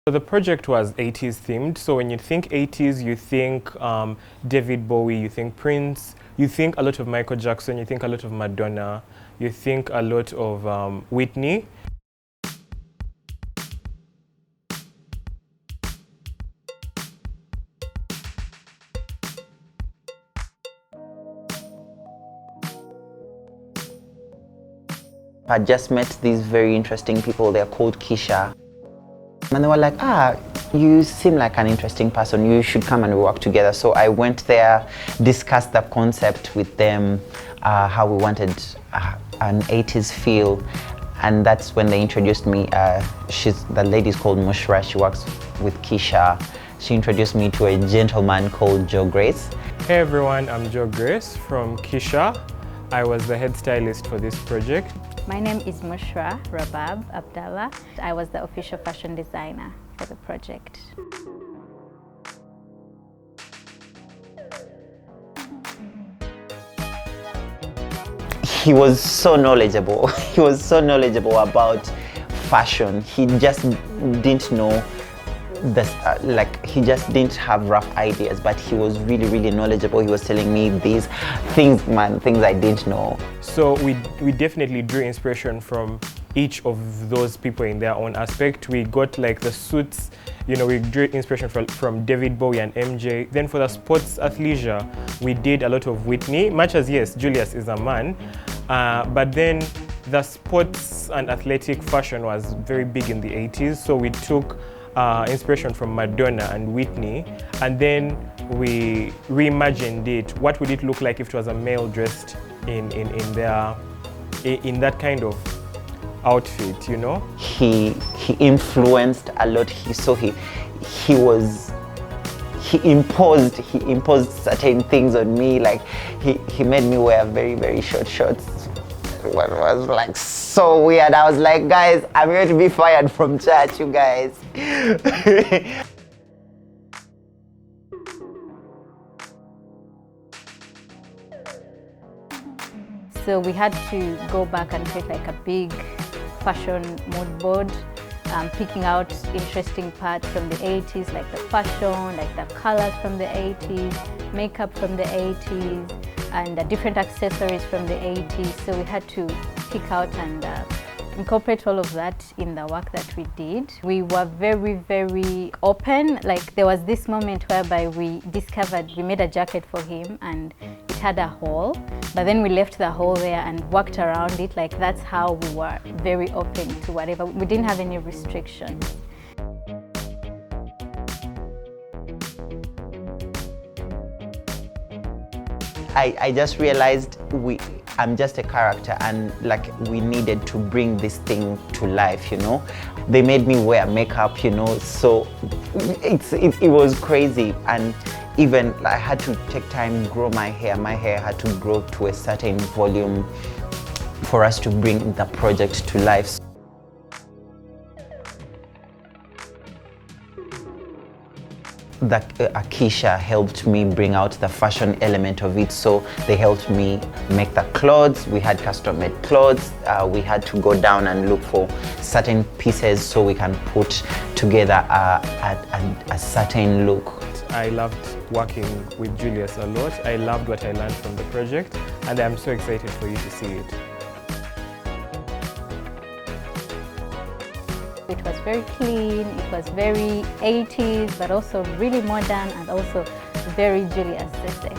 So the project was 80s themed. So when you think 80s, you think David Bowie, you think Prince, you think a lot of Michael Jackson, you think a lot of Madonna, you think a lot of Whitney. I just met these very interesting people. They're called Kisha. And they were like, you seem like an interesting person. You should come and work together. So I went there, discussed the concept with them, how we wanted an 80s feel. And that's when they introduced me. The lady's called Mushra. She works with Kisha. She introduced me to a gentleman called Joe Grace. Hey everyone, I'm Joe Grace from Kisha. I was the head stylist for this project. My name is Mushra Rabab Abdallah. I was the official fashion designer for the project. He was so knowledgeable. He was so knowledgeable about fashion. He just didn't know he just didn't have rough ideas, but he was really, really knowledgeable. He was telling me these things, things I didn't know. So we definitely drew inspiration from each of those people in their own aspect. We got like the suits, we drew inspiration from David Bowie and MJ. Then for the sports athleisure, we did a lot of Whitney, much as yes, Julius is a man, but then the sports and athletic fashion was very big in the 80s. So we took inspiration from Madonna and Whitney, and then we reimagined it. What would it look like if it was a male dressed in that kind of outfit, He influenced a lot. He imposed certain things on me. Like he made me wear very, very short shorts. It was like so weird. I was like, guys, I'm going to be fired from church, you guys. So we had to go back and create like a big fashion mood board, picking out interesting parts from the 80s, like the fashion, like the colors from the 80s, makeup from the 80s, and the different accessories from the 80s. So we had to pick out and incorporate all of that in the work that we did. We were very, very open. Like there was this moment whereby we made a jacket for him and it had a hole, but then we left the hole there and worked around it. Like that's how we were very open to whatever. We didn't have any restrictions. I just realized I'm just a character, and like we needed to bring this thing to life, They made me wear makeup, so it was crazy. And even I had to take time to grow my hair. My hair had to grow to a certain volume for us to bring the project to life. Akisha helped me bring out the fashion element of it, so they helped me make the clothes. We had custom-made clothes. We had to go down and look for certain pieces so we can put together a certain look. I loved working with Julius a lot. I loved what I learned from the project, and I'm so excited for you to see it. It was very clean, it was very 80s, but also really modern and also very Julius Sese.